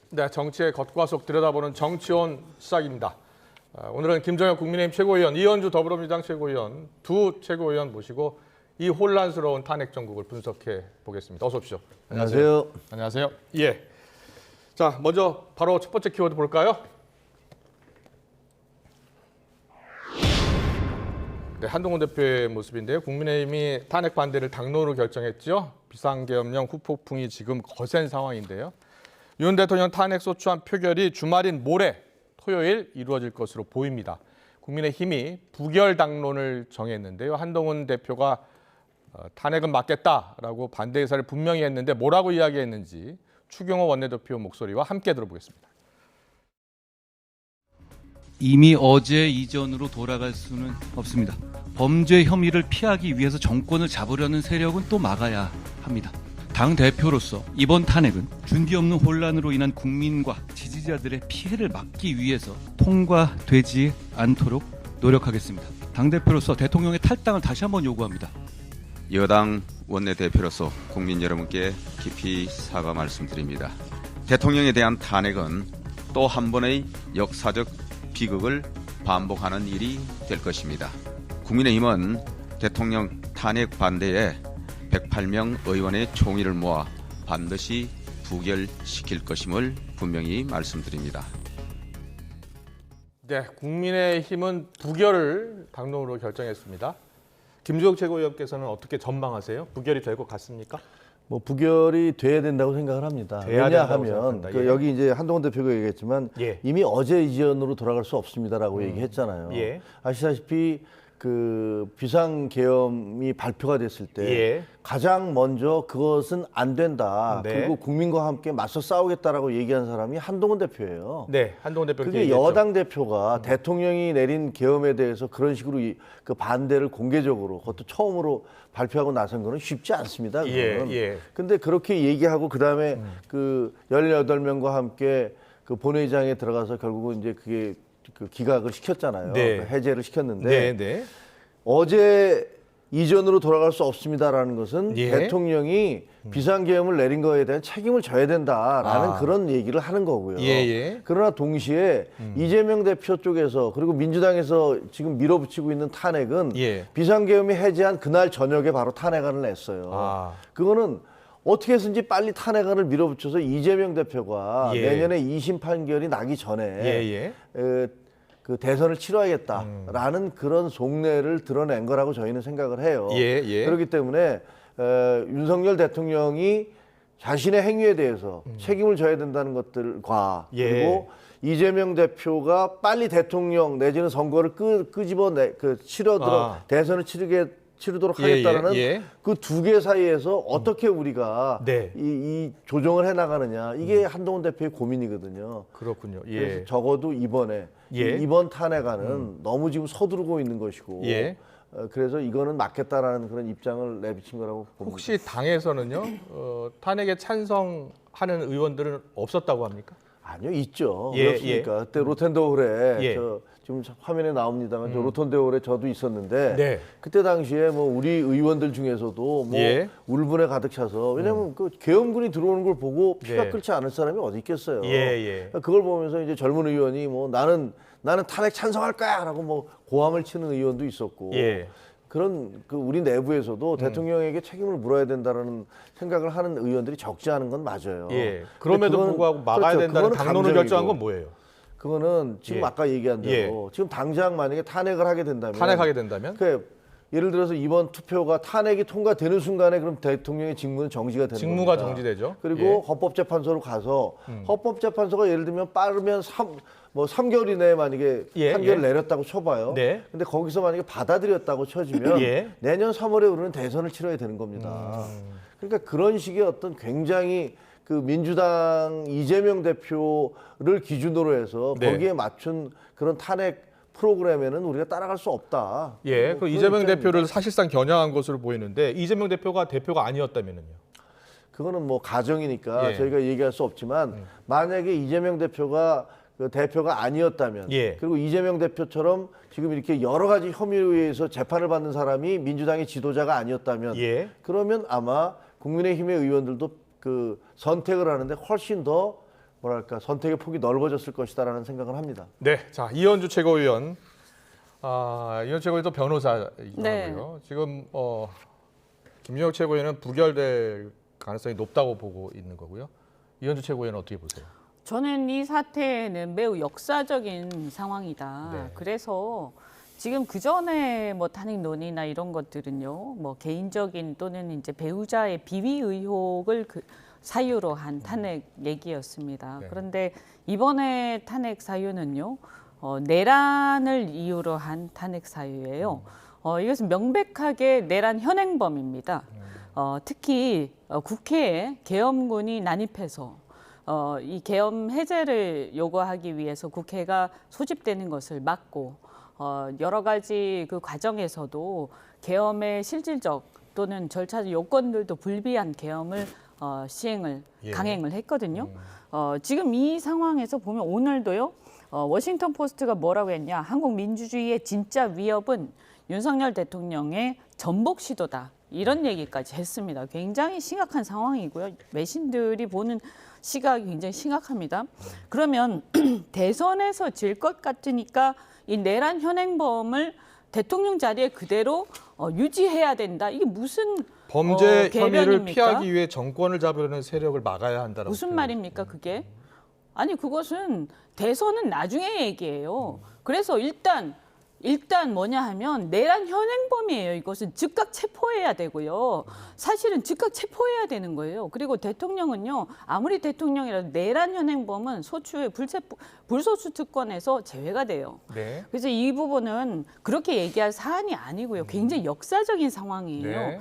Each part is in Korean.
네, 정치의 겉과 속 들여다보는 정치온 시작입니다. 오늘은 김정혁 국민의힘 최고위원, 이현주 더불어민주당 최고위원 두 최고위원 모시고 이 혼란스러운 탄핵 정국을 분석해 보겠습니다. 어서 오십시오. 안녕하세요. 안녕하세요. 예. 자, 먼저 바로 첫 번째 키워드 볼까요? 네, 한동훈 대표의 모습인데요. 국민의힘이 탄핵 반대를 당론으로 결정했죠. 비상계엄령 후폭풍이 지금 거센 상황인데요. 윤 대통령 탄핵 소추안 표결이 주말인 모레 토요일 이루어질 것으로 보입니다. 국민의힘이 부결 당론을 정했는데요. 한동훈 대표가 탄핵은 맞겠다라고 반대 의사를 분명히 했는데 뭐라고 이야기했는지 추경호 원내대표 목소리와 함께 들어보겠습니다. 이미 어제 이전으로 돌아갈 수는 없습니다. 범죄 혐의를 피하기 위해서 정권을 잡으려는 세력은 또 막아야 합니다. 당대표로서 이번 탄핵은 준비 없는 혼란으로 인한 국민과 지지자들의 피해를 막기 위해서 통과되지 않도록 노력하겠습니다. 당대표로서 대통령의 탈당을 다시 한번 요구합니다. 여당 원내대표로서 국민 여러분께 깊이 사과 말씀드립니다. 대통령에 대한 탄핵은 또 한 번의 역사적 비극을 반복하는 일이 될 것입니다. 국민의힘은 대통령 탄핵 반대에 108명 의원의 총의를 모아 반드시 부결시킬 것임을 분명히 말씀드립니다. 네, 국민의힘은 부결을 당론으로 결정했습니다. 김주혁 최고위원께서는 어떻게 전망하세요? 부결이 될 것 같습니까? 뭐 부결이 돼야 된다고 생각을 합니다. 돼야 된다고 왜냐하면 생각한다. 예. 여기 이제 한동훈 대표가 얘기했지만 예. 이미 어제 이전으로 돌아갈 수 없습니다라고 얘기했잖아요. 예. 아시다시피 그 비상계엄이 발표가 됐을 때 예. 가장 먼저 그것은 안 된다. 네. 그리고 국민과 함께 맞서 싸우겠다라고 얘기한 사람이 한동훈 대표예요. 네, 한동훈 대표께 그게 얘기했죠. 여당 대표가 대통령이 내린 계엄에 대해서 그런 식으로 그 반대를 공개적으로 그것도 처음으로 발표하고 나선 거는 쉽지 않습니다. 그거는. 예. 근데 그렇게 얘기하고 그다음에 그 18명과 함께 그 본회의장에 들어가서 결국은 이제 그게 그 기각을 시켰잖아요. 네. 그 해제를 시켰는데 네. 어제 이전으로 돌아갈 수 없습니다라는 것은 예. 대통령이 비상계엄을 내린 거에 대한 책임을 져야 된다라는 그런 얘기를 하는 거고요. 예. 그러나 동시에 이재명 대표 쪽에서 그리고 민주당에서 지금 밀어붙이고 있는 탄핵은 예. 비상계엄이 해제한 그날 저녁에 바로 탄핵안을 냈어요. 그거는 어떻게 해서든지 빨리 탄핵안을 밀어붙여서 이재명 대표가 예. 내년에 2심 판결이 나기 전에 그 대선을 치러야겠다라는 그런 속내를 드러낸 거라고 저희는 생각을 해요. 예. 그렇기 때문에 윤석열 대통령이 자신의 행위에 대해서 책임을 져야 된다는 것들과 예. 그리고 이재명 대표가 빨리 대통령 내지는 선거를 끄집어내 대선을 치르도록 하겠다는 그 두 개 사이에서 어떻게 우리가 네. 이 조정을 해나가느냐 이게 한동훈 대표의 고민이거든요. 그렇군요. 예. 그래서 적어도 이번에 이번 탄핵안은 너무 지금 서두르고 있는 것이고 그래서 이거는 맞겠다라는 그런 입장을 내비친 거라고 봅니다. 혹시 당에서는요 탄핵에 찬성하는 의원들은 없었다고 합니까? 아니요, 있죠. 예. 그렇습니까? 그때 로텐더홀에 예. 지금 화면에 나옵니다만 저 로텐더홀에 저도 있었는데 네. 그때 당시에 뭐 우리 의원들 중에서도 뭐 울분에 가득 차서 왜냐하면 그 계엄군이 들어오는 걸 보고 피가 끓지 않을 사람이 어디 있겠어요. 그걸 보면서 이제 젊은 의원이 뭐 나는 탄핵 찬성할 거야라고 뭐 고함을 치는 의원도 있었고. 그런 그 우리 내부에서도 대통령에게 책임을 물어야 된다는 생각을 하는 의원들이 적지 않은 건 맞아요. 그럼에도 불구하고 막아야 된다는 당론을 결정한 건 뭐예요? 그거는 지금 아까 얘기한 대로 지금 당장 만약에 탄핵을 하게 된다면 예를 들어서 이번 투표가 탄핵이 통과되는 순간에 그럼 대통령의 직무는 정지가 되는 직무가 겁니다. 정지되죠. 그리고 헌법재판소로 가서 헌법재판소가 예를 들면 빠르면 3개월 이내에 만약에 판결을 내렸다고 쳐봐요. 근데 거기서 만약에 받아들였다고 쳐지면 내년 3월에 우리는 대선을 치러야 되는 겁니다. 그러니까 그런 식의 어떤 굉장히 그 민주당 이재명 대표를 기준으로 해서 거기에 맞춘 그런 탄핵 프로그램에는 우리가 따라갈 수 없다. 그 이재명 대표를 사실상 겨냥한 것으로 보이는데 이재명 대표가 아니었다면요? 그거는 뭐 가정이니까 저희가 얘기할 수 없지만 만약에 이재명 대표가 그 대표가 아니었다면 그리고 이재명 대표처럼 지금 이렇게 여러 가지 혐의에 의해서 재판을 받는 사람이 민주당의 지도자가 아니었다면 그러면 아마 국민의힘의 의원들도 그 선택을 하는데 훨씬 더 뭐랄까 선택의 폭이 넓어졌을 것이다라는 생각을 합니다. 네, 자 이현주 최고위원, 이현주 최고위원도 변호사이기도 네. 하고요. 지금 김준혁 최고위원은 부결될 가능성이 높다고 보고 있는 거고요. 이현주 최고위원은 어떻게 보세요? 저는 이 사태는 매우 역사적인 상황이다. 네. 그래서 지금 그 전에 뭐 탄핵 논의나 이런 것들은요, 뭐 개인적인 또는 이제 배우자의 비위 의혹을 사유로 한 탄핵 얘기였습니다. 네. 그런데 이번에 탄핵 사유는요, 내란을 이유로 한 탄핵 사유예요. 이것은 명백하게 내란 현행범입니다. 특히 국회에 계엄군이 난입해서 이 계엄 해제를 요구하기 위해서 국회가 소집되는 것을 막고 여러 가지 그 과정에서도 계엄의 실질적 또는 절차적 요건들도 불비한 계엄을 시행을 예. 강행을 했거든요. 지금 이 상황에서 보면 오늘도요. 워싱턴 포스트가 뭐라고 했냐? 한국 민주주의의 진짜 위협은 윤석열 대통령의 전복 시도다. 이런 얘기까지 했습니다. 굉장히 심각한 상황이고요. 외신들이 보는 시각이 굉장히 심각합니다. 그러면 대선에서 질 것 같으니까 이 내란 현행범을 대통령 자리에 그대로 유지해야 된다. 이게 무슨 범죄 혐의를 개변입니까? 피하기 위해 정권을 잡으려는 세력을 막아야 한다라고. 무슨 말입니까 그게? 아니 그것은 대선은 나중에 얘기예요. 그래서 일단 뭐냐 하면 내란 현행범이에요. 이것은 즉각 체포해야 되고요. 사실은 즉각 체포해야 되는 거예요. 그리고 대통령은요. 아무리 대통령이라도 내란 현행범은 소추의 불소추 특권에서 제외가 돼요. 네. 그래서 이 부분은 그렇게 얘기할 사안이 아니고요. 굉장히 역사적인 상황이에요. 네.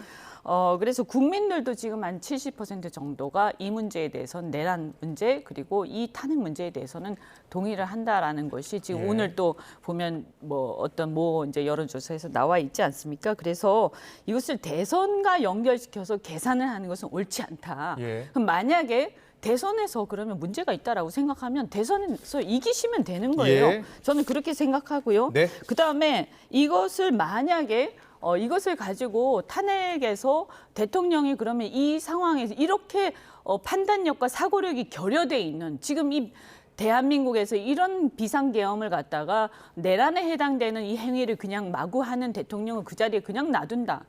그래서 국민들도 지금 한 70% 정도가 이 문제에 대해서는 내란 문제 그리고 이 탄핵 문제에 대해서는 동의를 한다라는 것이 지금 예. 오늘 또 보면 뭐 이제 여론조사에서 나와 있지 않습니까? 그래서 이것을 대선과 연결시켜서 계산을 하는 것은 옳지 않다. 예. 그럼 만약에 대선에서 그러면 문제가 있다라고 생각하면 대선에서 이기시면 되는 거예요. 예. 저는 그렇게 생각하고요. 네. 그다음에 이것을 만약에 이것을 가지고 탄핵에서 대통령이 그러면 이 상황에서 이렇게 판단력과 사고력이 결여돼 있는 지금 이 대한민국에서 이런 비상계엄을 갖다가 내란에 해당되는 이 행위를 그냥 마구 하는 대통령을 그 자리에 그냥 놔둔다.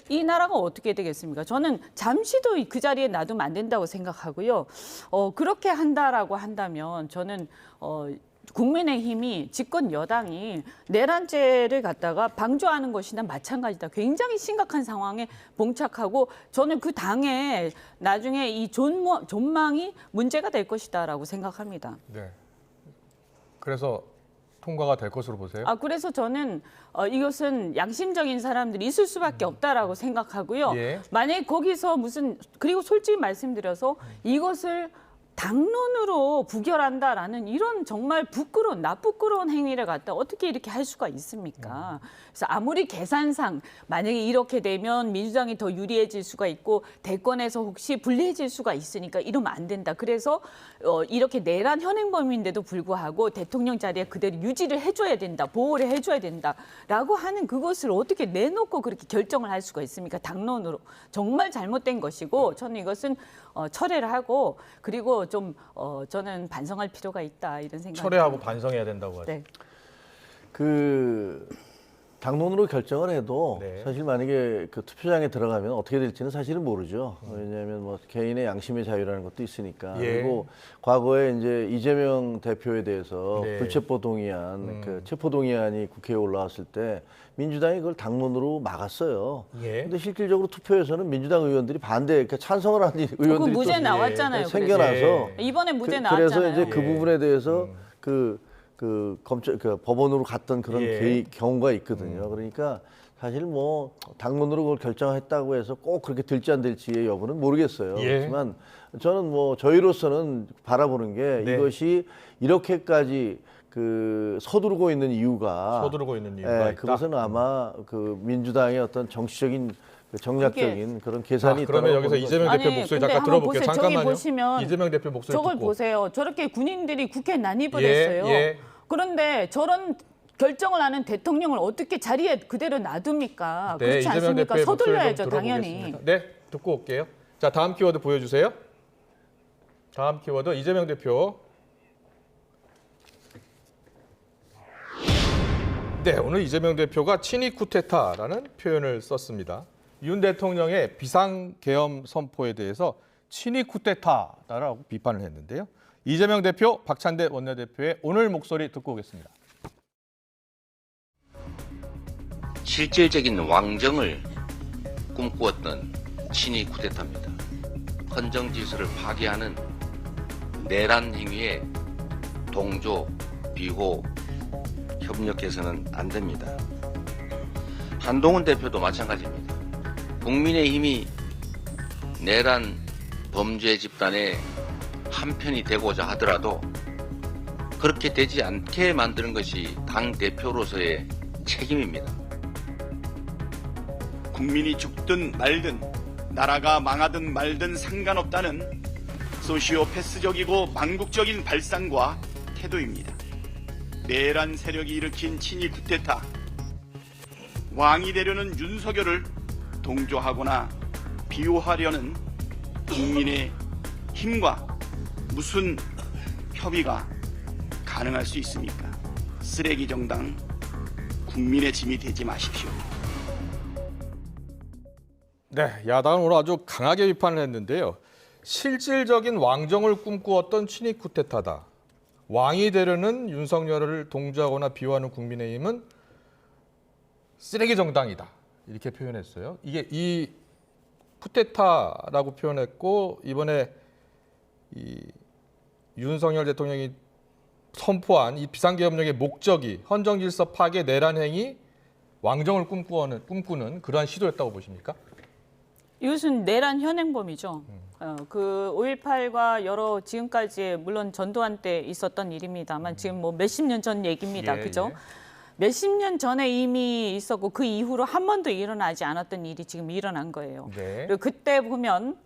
이 나라가 어떻게 되겠습니까? 저는 잠시도 그 자리에 놔두면 안 된다고 생각하고요. 그렇게 한다라고 한다면 저는 국민의힘이 집권 여당이 내란죄를 갖다가 방조하는 것이나 마찬가지다. 굉장히 심각한 상황에 봉착하고 저는 그 당에 나중에 이 존망이 문제가 될 것이다라고 생각합니다. 네. 그래서 통과가 될 것으로 보세요? 그래서 저는 이것은 양심적인 사람들이 있을 수밖에 없다라고 생각하고요. 예. 만약에 거기서 그리고 솔직히 말씀드려서 이것을 당론으로 부결한다라는 이런 정말 부끄러운 행위를 갖다 어떻게 이렇게 할 수가 있습니까? 그래서 아무리 계산상 만약에 이렇게 되면 민주당이 더 유리해질 수가 있고 대권에서 혹시 불리해질 수가 있으니까 이러면 안 된다. 그래서 이렇게 내란 현행범인데도 불구하고 대통령 자리에 그대로 유지를 해줘야 된다. 보호를 해줘야 된다라고 하는 그것을 어떻게 내놓고 그렇게 결정을 할 수가 있습니까? 당론으로. 정말 잘못된 것이고 저는 이것은 철회를 하고 그리고 좀 저는 반성할 필요가 있다 이런 생각이 철회하고 반성해야 된다고 하죠. 네. 그 당론으로 결정을 해도 네. 사실 만약에 그 투표장에 들어가면 어떻게 될지는 사실은 모르죠. 왜냐하면 뭐 개인의 양심의 자유라는 것도 있으니까. 예. 그리고 과거에 이제 이재명 대표에 대해서 네. 불체포 동의안, 그 체포 동의안이 국회에 올라왔을 때 민주당이 그걸 당론으로 막았어요. 예. 근데 실질적으로 투표에서는 민주당 의원들이 그러니까 찬성을 한 의원들이 무죄 또 나왔잖아요. 생겨나서 예. 이번에 무죄 나왔잖아요. 그래서 이제 그 예. 부분에 대해서 그 법원으로 갔던 그런 예. 경우가 있거든요. 그러니까 사실 뭐 당론으로 그걸 결정했다고 해서 꼭 그렇게 될지 안 될지의 여부는 모르겠어요. 예. 그렇지만 저는 뭐 저희로서는 바라보는 게 네. 이것이 이렇게까지 서두르고 있는 이유가 있다. 그것은 아마 그 민주당의 어떤 정치적인 정략적인 그런 계산이 그러면 있다고 여기서 보는 이재명 아니, 대표 목소리 근데 잠깐 한번 들어볼게요. 보세요. 저기 잠깐만요. 보시면 이재명 대표 목소리 저걸 듣고. 보세요. 저렇게 군인들이 국회에 난입을 예, 했어요. 예. 그런데 저런 결정을 하는 대통령을 어떻게 자리에 그대로 놔둡니까? 네, 그렇지 이재명 않습니까? 대표의 목소리 좀 서둘러야죠, 당연히. 들어보겠습니다. 네, 듣고 올게요. 자, 다음 키워드 보여주세요. 다음 키워드 이재명 대표. 네, 오늘 이재명 대표가 친위 쿠데타라는 표현을 썼습니다. 윤 대통령의 비상계엄 선포에 대해서 친위 쿠데타라고 비판을 했는데요. 이재명 대표, 박찬대 원내대표의 오늘 목소리 듣고 오겠습니다. 실질적인 왕정을 꿈꾸었던 친위 쿠데타입니다. 헌정 질서를 파괴하는 내란 행위에 동조, 비호, 협력해서는 안 됩니다. 한동훈 대표도 마찬가지입니다. 국민의힘이 내란 범죄 집단의 한편이 되고자 하더라도 그렇게 되지 않게 만드는 것이 당 대표로서의 책임입니다. 국민이 죽든 말든 나라가 망하든 말든 상관없다는 소시오패스적이고 망국적인 발상과 태도입니다. 내란 세력이 일으킨 친위 쿠데타, 왕이 되려는 윤석열을 동조하거나 비호하려는 국민의 힘과 무슨 협의가 가능할 수 있습니까? 쓰레기 정당, 국민의 짐이 되지 마십시오. 네, 야당은 오늘 아주 강하게 비판을 했는데요. 실질적인 왕정을 꿈꾸었던 친위 쿠데타다. 왕이 되려는 윤석열을 동조하거나 비호하는 국민의힘은 쓰레기 정당이다. 이렇게 표현했어요. 이게 이 쿠데타라고 표현했고 이번에 이 윤석열 대통령이 선포한 이 비상계엄령의 목적이 헌정질서 파괴 내란 행위 왕정을 꿈꾸는 그러한 시도였다고 보십니까? 이것은 내란 현행범이죠. 그 5.18과 여러 지금까지 물론 전두환 때 있었던 일입니다만 지금 뭐 몇십 년 전 얘기입니다. 그죠? 몇십 년 전에 이미 있었고 그 이후로 한 번도 일어나지 않았던 일이 지금 일어난 거예요. 그리고 그때 보면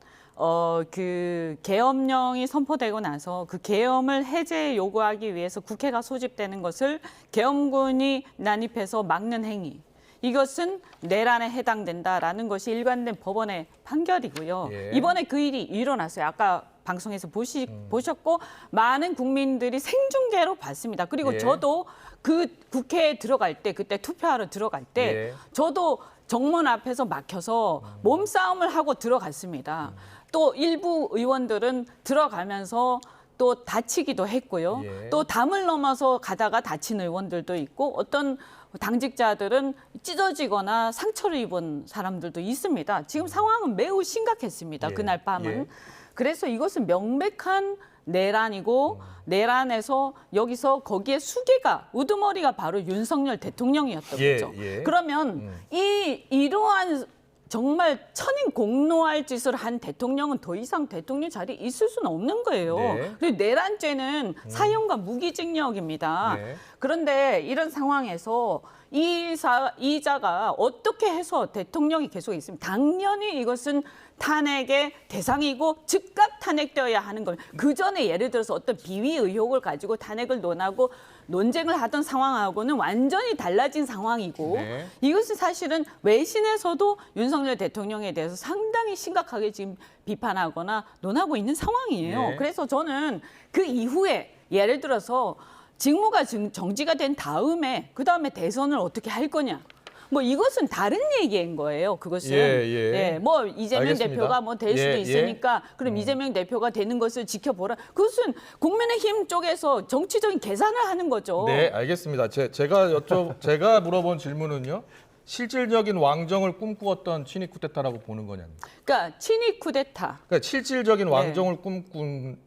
그 계엄령이 선포되고 나서 그 계엄을 해제 요구하기 위해서 국회가 소집되는 것을 계엄군이 난입해서 막는 행위. 이것은 내란에 해당된다라는 것이 일관된 법원의 판결이고요. 이번에 그 일이 일어났어요. 아까 방송에서 보셨고 많은 국민들이 생중계로 봤습니다. 그리고 저도 그 국회에 들어갈 때 그때 투표하러 들어갈 때 저도 정문 앞에서 막혀서 몸싸움을 하고 들어갔습니다. 또 일부 의원들은 들어가면서 또 다치기도 했고요. 또 담을 넘어서 가다가 다친 의원들도 있고 어떤 당직자들은 찢어지거나 상처를 입은 사람들도 있습니다. 지금 상황은 매우 심각했습니다. 그날 밤은. 그래서 이것은 명백한 내란이고 내란에서 여기서 거기에 수괴가 우두머리가 바로 윤석열 대통령이었던 거죠. 그러면 이러한 정말 천인 공노할 짓을 한 대통령은 더 이상 대통령 자리에 있을 수는 없는 거예요. 그리고 내란죄는 사형과 무기징역입니다. 그런데 이런 상황에서 이자가 어떻게 해서 대통령이 계속 있으면 당연히 이것은 탄핵의 대상이고 즉각 탄핵되어야 하는 겁니다. 그 전에 예를 들어서 어떤 비위 의혹을 가지고 탄핵을 논하고 논쟁을 하던 상황하고는 완전히 달라진 상황이고 이것은 사실은 외신에서도 윤석열 대통령에 대해서 상당히 심각하게 지금 비판하거나 논하고 있는 상황이에요. 그래서 저는 그 이후에 예를 들어서 직무가 정지가 된 다음에 그다음에 대선을 어떻게 할 거냐. 뭐 이것은 다른 얘기인 거예요. 그것은 뭐 이재명 알겠습니다. 대표가 뭐 될 수도 있으니까 그럼 이재명 대표가 되는 것을 지켜보라. 그것은 국민의힘 쪽에서 정치적인 계산을 하는 거죠. 네, 알겠습니다. 제가 물어본 질문은요. 실질적인 왕정을 꿈꾸었던 친위 쿠데타라고 보는 거냐입니다. 그러니까 친위 쿠데타. 그러니까 실질적인 왕정을 꿈꾼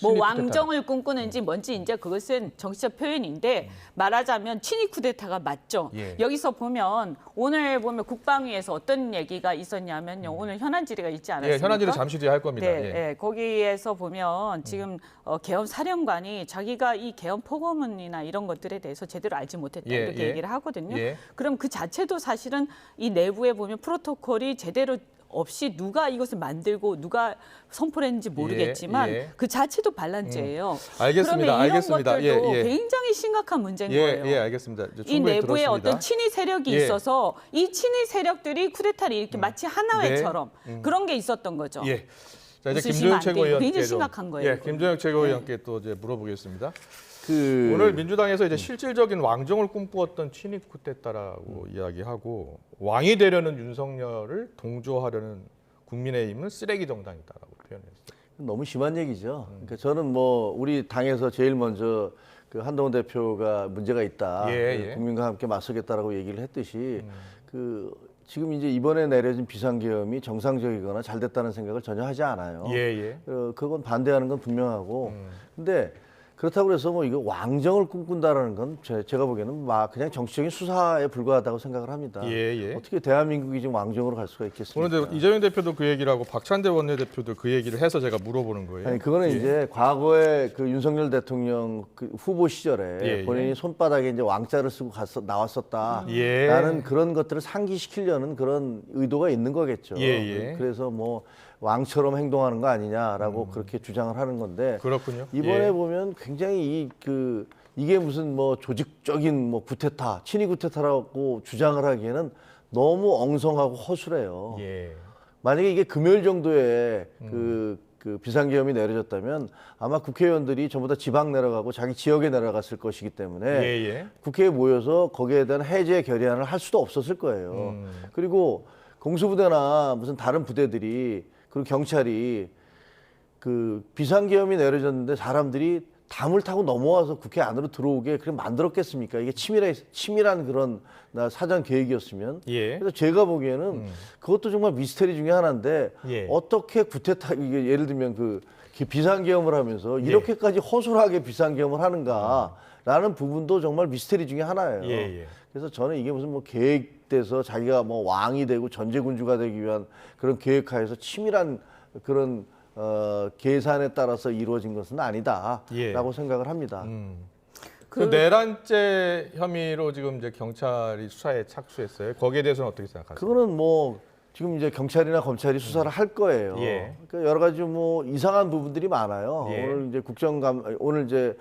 뭐 왕정을 꿈꾸는지 뭔지 이제 그것은 정치적 표현인데 말하자면 친위 쿠데타가 맞죠. 여기서 보면 오늘 보면 국방위에서 어떤 얘기가 있었냐면요. 오늘 현안 질의가 있지 않았습니까? 현안 질의 잠시 뒤에 할 겁니다. 거기에서 보면 지금 계엄 사령관이 자기가 이 계엄 포고문이나 이런 것들에 대해서 제대로 알지 못했다 이렇게 얘기를 하거든요. 그럼 그 자체도 사실은 이 내부에 보면 프로토콜이 제대로 없이 누가 이것을 만들고 누가 선포를 했는지 모르겠지만 그 자체도 반란죄예요. 알겠습니다. 그러면 이런 알겠습니다. 것들도 굉장히 심각한 문제인 거예요. 알겠습니다. 이 내부에 들었습니다. 어떤 친위 세력이 있어서 이 친위 세력들이 쿠데타를 이렇게 마치 하나회처럼 그런 게 있었던 거죠. 자, 이제 웃으시면 안 돼요. 최고위원께 굉장히 좀, 심각한 거예요. 예, 김종혁 최고위원께 또 이제 물어보겠습니다. 그 오늘 민주당에서 이제 실질적인 왕정을 꿈꾸었던 친위 쿠데타라고 이야기하고 왕이 되려는 윤석열을 동조하려는 국민의힘은 쓰레기 정당이다라고 표현했어요. 너무 심한 얘기죠. 그러니까 저는 뭐 우리 당에서 제일 먼저 그 한동훈 대표가 문제가 있다. 예, 예. 국민과 함께 맞서겠다라고 얘기를 했듯이 그 지금 이제 이번에 내려진 비상계엄이 정상적이거나 잘 됐다는 생각을 전혀 하지 않아요. 예, 예. 그건 반대하는 건 분명하고. 근데 그렇다고 해서 뭐 이거 왕정을 꿈꾼다라는 건 제가 보기에는 막 그냥 정치적인 수사에 불과하다고 생각을 합니다. 예, 예. 어떻게 대한민국이 지금 왕정으로 갈 수가 있겠습니까? 오늘 이제 이재명 대표도 그 얘기를 하고 박찬대 원내대표도 그 얘기를 해서 제가 물어보는 거예요. 아니 그거는 예. 이제 과거에 그 윤석열 대통령 그 후보 시절에 예, 본인이 예. 손바닥에 이제 왕자를 쓰고 나왔었다라는 예. 그런 것들을 상기시키려는 그런 의도가 있는 거겠죠. 예, 예. 그래서 뭐 왕처럼 행동하는 거 아니냐라고 그렇게 주장을 하는 건데 그렇군요. 이번에 예. 보면 굉장히 이게 무슨 뭐 조직적인 뭐 구테타, 친위 구테타라고 주장을 하기에는 너무 엉성하고 허술해요. 예. 만약에 이게 금요일 정도에 그 비상계엄이 내려졌다면 아마 국회의원들이 전부 다 지방 내려가고 자기 지역에 내려갔을 것이기 때문에 예, 예. 국회에 모여서 거기에 대한 해제 결의안을 할 수도 없었을 거예요. 그리고 공수부대나 무슨 다른 부대들이 그리고 경찰이 그 비상계엄이 내려졌는데 사람들이 담을 타고 넘어와서 국회 안으로 들어오게 그렇게 만들었겠습니까? 이게 치밀한 그런 사전 계획이었으면. 예. 그래서 제가 보기에는 그것도 정말 미스터리 중에 하나인데 예. 어떻게 구테타 이게 예를 들면 그 비상계엄을 하면서 이렇게까지 허술하게 비상계엄을 하는가라는 부분도 정말 미스터리 중에 하나예요. 예, 예. 그래서 저는 이게 무슨 뭐 계획돼서 자기가 뭐 왕이 되고 전제군주가 되기 위한 그런 계획하에서 치밀한 그런 계산에 따라서 이루어진 것은 아니다라고 예. 생각을 합니다. 그 내란죄 혐의로 지금 이제 경찰이 수사에 착수했어요. 거기에 대해서는 어떻게 생각하세요? 그거는 뭐 지금 이제 경찰이나 검찰이 수사를 할 거예요. 예. 그러니까 여러 가지 뭐 이상한 부분들이 많아요. 예. 오늘 이제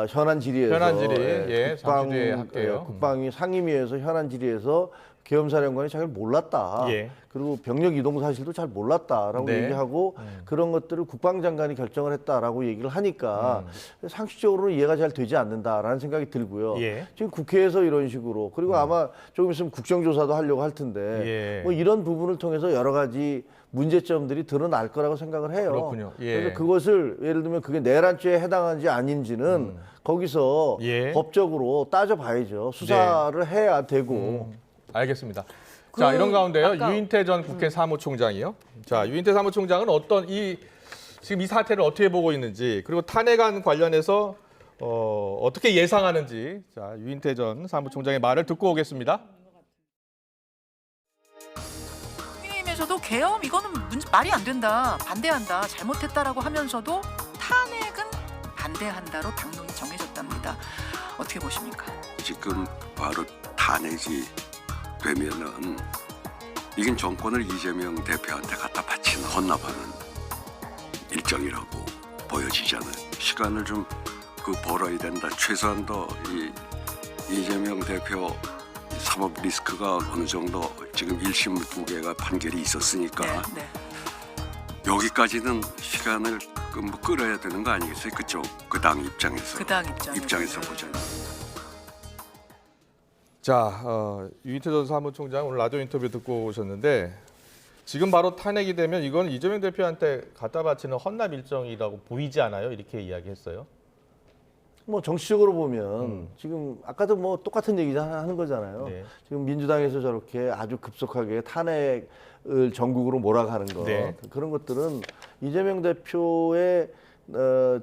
현안 질의에서 현안 질의, 예, 잠시 뒤에 할게요. 국방위 상임위에서 현안 질의에서 계엄사령관이 잘 몰랐다. 예. 그리고 병력 이동 사실도 잘 몰랐다라고 네. 얘기하고 그런 것들을 국방장관이 결정을 했다라고 얘기를 하니까 상식적으로는 이해가 잘 되지 않는다라는 생각이 들고요. 예. 지금 국회에서 이런 식으로 그리고 아마 조금 있으면 국정조사도 하려고 할 텐데 예. 뭐 이런 부분을 통해서 여러 가지 문제점들이 드러날 거라고 생각을 해요. 그렇군요. 예. 그래서 그것을 예를 들면 그게 내란죄에 해당하는지 아닌지는 거기서 예. 법적으로 따져봐야죠. 수사를 해야 되고. 알겠습니다. 자, 이런 가운데요. 아까- 유인태 전 국회 사무총장이요. 자, 유인태 사무총장은 지금 이 사태를 어떻게 보고 있는지, 그리고 탄핵안 관련해서 어떻게 예상하는지, 자, 유인태 전 사무총장의 말을 듣고 오겠습니다. 국민의힘에서도 계엄 이거는 말이 안 된다, 반대한다, 잘못했다라고 하면서도 탄핵은 반대한다로 당론이 정해졌답니다. 어떻게 보십니까? 지금 바로 탄핵이 되면은 이긴 정권을 이재명 대표한테 갖다 바치는 헌납하는 일정이라고 보여지잖아요. 시간을 좀 벌어야 된다. 최소한도 이재명 대표 사법 리스크가 어느 정도 지금 1심 2개가 판결이 있었으니까 네. 여기까지는 시간을 끌어야 되는 거 아니겠어요? 그 당 입장에서. 그 당 입장에서 보자면. 자, 유인태 전 사무총장 오늘 라디오 인터뷰 듣고 오셨는데 지금 바로 탄핵이 되면 이건 이재명 대표한테 갖다 바치는 헌납 일정이라고 보이지 않아요? 이렇게 이야기했어요. 뭐 정치적으로 보면 지금 아까도 뭐 똑같은 얘기 하는 거잖아요. 네. 지금 민주당에서 저렇게 아주 급속하게 탄핵을 전국으로 몰아가는 거 네. 그런 것들은 이재명 대표의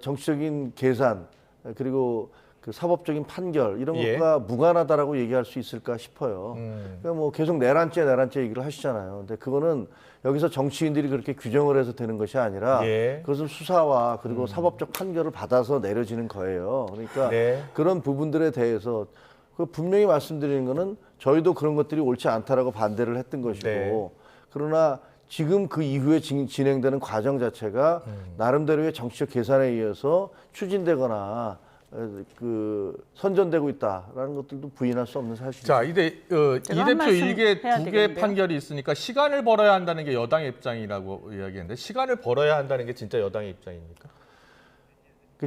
정치적인 계산 그리고 그 사법적인 판결 이런 예. 것과 무관하다라고 얘기할 수 있을까 싶어요. 그러니까 뭐 계속 내란죄 얘기를 하시잖아요. 근데 그거는 여기서 정치인들이 그렇게 규정을 해서 되는 것이 아니라 예. 그것을 수사와 그리고 사법적 판결을 받아서 내려지는 거예요. 그러니까 네. 그런 부분들에 대해서 분명히 말씀드리는 거는 저희도 그런 것들이 옳지 않다라고 반대를 했던 것이고 네. 그러나 지금 그 이후에 진행되는 과정 자체가 나름대로의 정치적 계산에 의해서 추진되거나 선전되고 있다라는 것들도 부인할 수 없는 사실이죠. 자, 이 대표 일개 해야 두 개 되겠는데요. 판결이 있으니까 시간을 벌어야 한다는 게 여당의 입장이라고 이야기했는데 시간을 벌어야 한다는 게 진짜 여당의 입장입니까?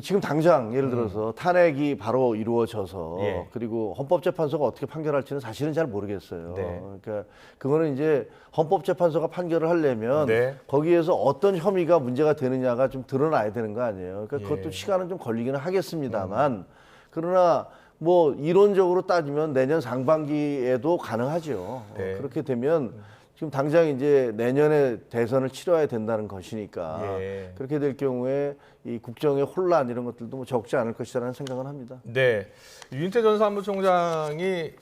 지금 당장 예를 들어서 탄핵이 바로 이루어져서 예. 그리고 헌법재판소가 어떻게 판결할지는 사실은 잘 모르겠어요. 네. 그러니까 그거는 이제 헌법재판소가 판결을 하려면 네. 거기에서 어떤 혐의가 문제가 되느냐가 좀 드러나야 되는 거 아니에요. 그러니까 예. 그것도 시간은 좀 걸리기는 하겠습니다만 그러나 뭐 이론적으로 따지면 내년 상반기에도 가능하죠. 네. 그렇게 되면 지금 당장 이제 내년에 대선을 치러야 된다는 것이니까 예. 그렇게 될 경우에 이 국정의 혼란 이런 것들도 뭐 적지 않을 것이라는 생각은 합니다. 네, 윤태 전 사무총장이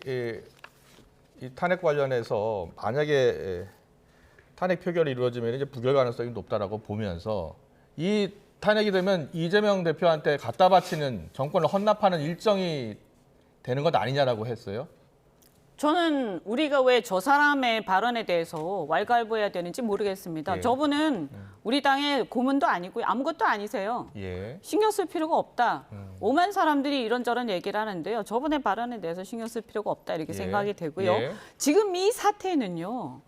이 탄핵 관련해서 만약에 탄핵 표결이 이루어지면 이제 부결 가능성이 높다라고 보면서 이 탄핵이 되면 이재명 대표한테 갖다 바치는 정권을 헌납하는 일정이 되는 것 아니냐라고 했어요. 저는 우리가 왜 저 사람의 발언에 대해서 왈가왈부해야 되는지 모르겠습니다. 예. 저분은 우리 당의 고문도 아니고 아무것도 아니세요. 예. 신경 쓸 필요가 없다. 오만 사람들이 이런저런 얘기를 하는데요. 저분의 발언에 대해서 신경 쓸 필요가 없다 이렇게 예. 생각이 되고요. 예. 지금 이 사태는요.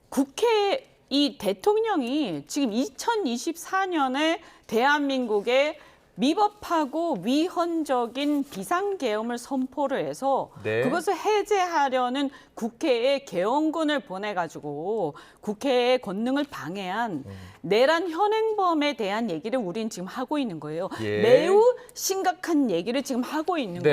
국회 이 대통령이 지금 2024년에 대한민국의 미법하고 위헌적인 비상계엄을 선포를 해서 네. 그것을 해제하려는 국회에 계엄군을 보내가지고 국회의 권능을 방해한 내란 현행범에 대한 얘기를 우리는 지금 하고 있는 거예요. 예. 매우 심각한 얘기를 지금 하고 있는 네.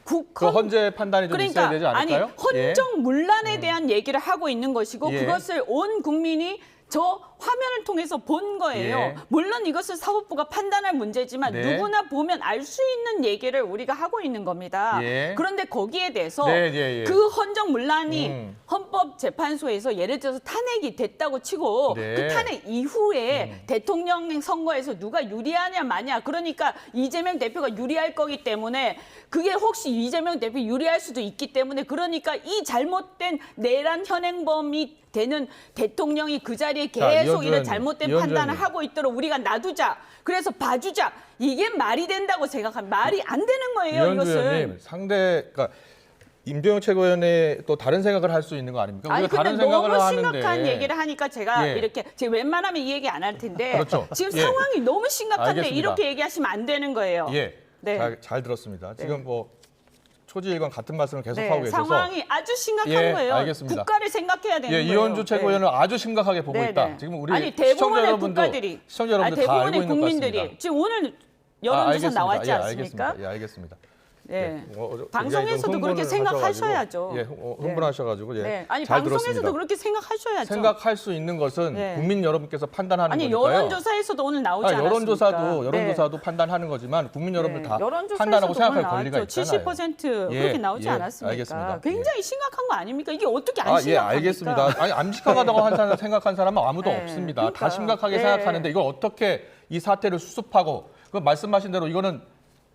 거예요. 그 헌재 판단이 좀 있어야 되지 않을까요? 아니 헌정문란에 대한 얘기를 하고 있는 것이고 예. 그것을 온 국민이 저 화면을 통해서 본 거예요. 예. 물론 이것은 사법부가 판단할 문제지만 네. 누구나 보면 알 수 있는 얘기를 우리가 하고 있는 겁니다. 예. 그런데 거기에 대해서 네, 예, 예. 그 헌정문란이 헌법재판소에서 예를 들어서 탄핵이 됐다고 치고 네. 그 탄핵 이후에 대통령 선거에서 누가 유리하냐 마냐 그러니까 이재명 대표가 유리할 거기 때문에 그게 혹시 이재명 대표 유리할 수도 있기 때문에 그러니까 이 잘못된 내란 현행범이 되는 대통령이 그 자리에 자, 계속 이런 이현주 잘못된 의원님. 판단을 하고 있도록 우리가 놔두자. 그래서 봐주자. 이게 말이 된다고 생각합니다. 말이 안 되는 거예요, 이현주 이것은. 의원님 그러니까 임종혁 최고위원이 또 다른 생각을 할 수 있는 거 아닙니까? 아니 우리가 근데 다른 생각을 너무 하는데 심각한 얘기를 하니까 제가 예. 이렇게 제가 웬만하면 이 얘기 안 할 텐데 그렇죠. 지금 예. 상황이 너무 심각한데 알겠습니다. 이렇게 얘기하시면 안 되는 거예요. 예, 네. 잘 들었습니다. 지금 뭐 초지일관 같은 말씀을 계속 네, 하고 계셔서 상황이 아주 심각한 예, 거예요. 알겠습니다. 국가를 생각해야 되는 예, 거예요. 이현주 최고위원은 아주 심각하게 보고 네, 있다. 네. 지금 우리 아니 시청자 대부분의 여러분도 국가들이 시청자 여러분들 다 알고 대부분의 있는 것 국민들이 같습니다. 지금 오늘 여론조사 알겠습니다. 나왔지 예, 않습니까? 알겠습니다. 예, 알겠습니다. 네. 굉장히 방송에서도 좀 그렇게 흥분을 생각하셔야죠. 하셔가지고, 예, 흥분하셔가지고 예, 네. 아니 잘 방송에서도 들었습니다. 그렇게 생각하셔야죠. 생각할 수 있는 것은 네. 국민 여러분께서 판단하는 아니 거니까요. 여론조사에서도 오늘 나오지 않았습니까? 여론조사도 판단하는 거지만 국민 여러분들 다 여론조사에서도 판단하고 생각할 오늘 권리가 나왔죠. 있잖아요. 70% 예, 그렇게 나오지 예, 않았습니까? 알겠습니다. 굉장히 심각한 거 아닙니까? 이게 어떻게 안 예, 심각합니까? 알겠습니다. 아니, 안 심각하다고 생각한 사람은 아무도 네, 없습니다. 그러니까. 다 심각하게 네. 생각하는데 이걸 어떻게 이 사태를 수습하고 그 말씀하신 대로 이거는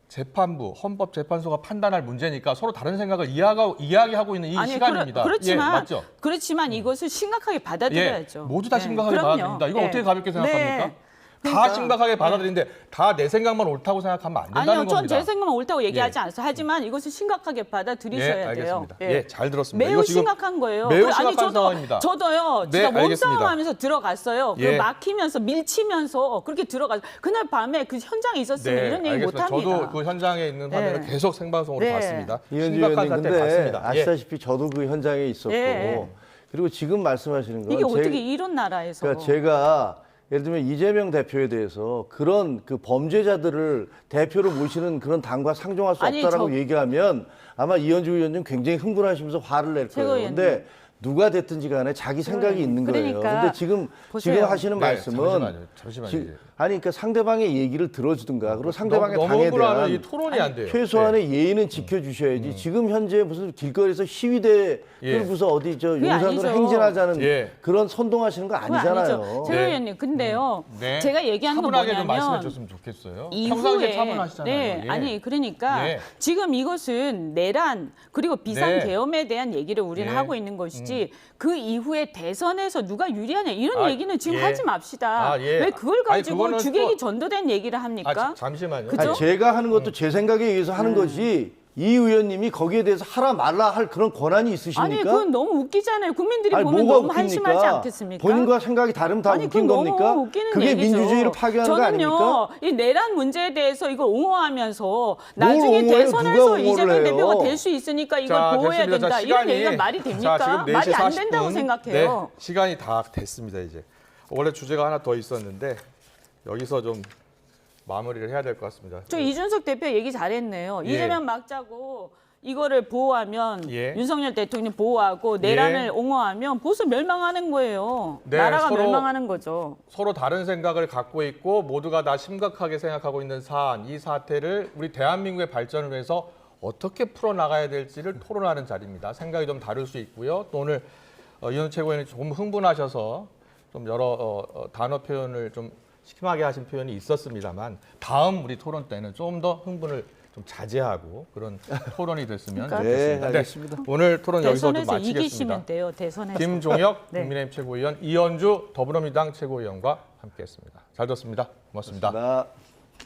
재판부, 헌법재판소가 판단할 문제니까 서로 다른 생각을 이야기하고 있는 이 시간입니다. 그렇지만, 예, 맞죠? 그렇지만 이것을 심각하게 받아들여야죠. 예, 모두 다 네, 심각하게 그럼요. 받아들입니다. 이거 네. 어떻게 가볍게 생각합니까? 네. 다 그러니까. 심각하게 받아들이는데 다 내 생각만 옳다고 생각하면 안 된다는 아니요, 전 겁니다. 제 생각만 옳다고 얘기하지 예. 않았어요. 하지만 이것을 심각하게 받아들이셔야 예, 돼요. 알겠습니다. 예, 잘 들었습니다. 매우 이거 지금 심각한 거예요. 매우 아니, 심각한 상황입니다. 저도요. 네, 진짜 알겠습니다. 몸싸움하면서 들어갔어요. 예. 막히면서 밀치면서 그렇게 들어가서 그날 밤에 그 현장에 있었으면 이런 얘기 못 알겠습니다. 합니다. 저도 그 현장에 있는 화면을 네. 계속 생방송으로 네. 봤습니다. 이현주 심각한 의원님 사태 근데 봤습니다. 예. 아시다시피 저도 그 현장에 있었고 예. 그리고 지금 말씀하시는 건 이게 어떻게 이런 나라에서 그러니까 제가 예를 들면 이재명 대표에 대해서 그런 그 범죄자들을 대표로 모시는 그런 당과 상종할 수 아니, 없다라고 얘기하면 아마 이현주 의원님 굉장히 흥분하시면서 화를 낼 거예요. 최고위원님. 그런데 누가 됐든지 간에 자기 생각이 있는 거예요. 그러니까 근데 지금 보세요. 하시는 네, 말씀은 잠시만요. 아니 그러니까 상대방의 얘기를 들어주든가 그리고 상대방의 너무 당에 억울하면 대한 이 토론이 안 돼요. 최소한의 예의는 지켜주셔야지. 지금 현재 무슨 길거리에서 시위대 예. 끌고서 어디 저 그게 용산으로 아니죠. 행진하자는 예. 그런 선동하시는 거 그건 아니잖아요. 아니죠. 최 의원님, 근데요. 네. 제가 얘기하는 건 차분하게 좀 말씀해 뭐냐면 줬으면 좋겠어요. 이후에 평상시에 차분하시잖아요. 네, 예. 아니 그러니까 예. 지금 이것은 내란 그리고 비상 네. 계엄에 대한 얘기를 우리는 예. 하고 있는 것이지 그 이후에 대선에서 누가 유리하냐 이런 아, 얘기는 지금 예. 하지 맙시다. 아, 예. 왜 그걸 아니, 가지고 이거는 주객이 또- 전도된 얘기를 합니까? 잠시만요. 그죠? 아니, 제가 하는 것도 제 생각에 의해서 하는 거지 이 의원님이 거기에 대해서 하라 말라 할 그런 권한이 있으십니까? 아니 그건 너무 웃기잖아요. 국민들이 아니, 보면 뭐가 너무 한심하지 웃깁니까? 않겠습니까? 본인과 생각이 다르면 다 아니, 웃긴 그건 겁니까? 너무 웃기는 그게 얘기죠. 민주주의를 파괴하는 거 아닙니까? 저는요, 이 내란 문제에 대해서 이걸 옹호하면서 나중에 옹호해요? 누가 대선에서 옹호를 이재명 해요? 대표가 될 수 있으니까 이걸 자, 보호해야 됐습니다. 된다. 자, 이런 시간이- 얘기가 말이 됩니까? 자, 지금 4시 말이 안 40분. 된다고 생각해요. 네, 시간이 다 됐습니다, 이제. 원래 주제가 하나 더 있었는데 여기서 좀 마무리를 해야 될 것 같습니다. 저 이준석 대표 얘기 잘했네요. 예. 이재명 막자고 이거를 보호하면 예. 윤석열 대통령 보호하고 내란을 옹호하면 보수 멸망하는 거예요. 네, 나라가 서로- 멸망하는 거죠. 서로 다른 생각을 갖고 있고 모두가 다 심각하게 생각하고 있는 사안, 이 사태를 우리 대한민국의 발전을 위해서 어떻게 풀어나가야 될지를 토론하는 자리입니다. 생각이 좀 다를 수 있고요. 또 오늘 이현우 최고위원이 조금 흥분하셔서 좀 여러 단어 표현을 좀 심하게 하신 표현이 있었습니다만 다음 우리 토론 때는 좀 더 흥분을 좀 자제하고 그런 토론이 됐으면 그러니까. 좋겠습니다. 네, 알겠습니다. 오늘 토론 여기서 좀 대선에서 마치겠습니다. 이기시면 돼요. 대선에서. 김종혁 네. 국민의힘 최고위원, 이현주 더불어민주당 최고위원과 함께했습니다. 잘 들었습니다. 고맙습니다. 고맙습니다.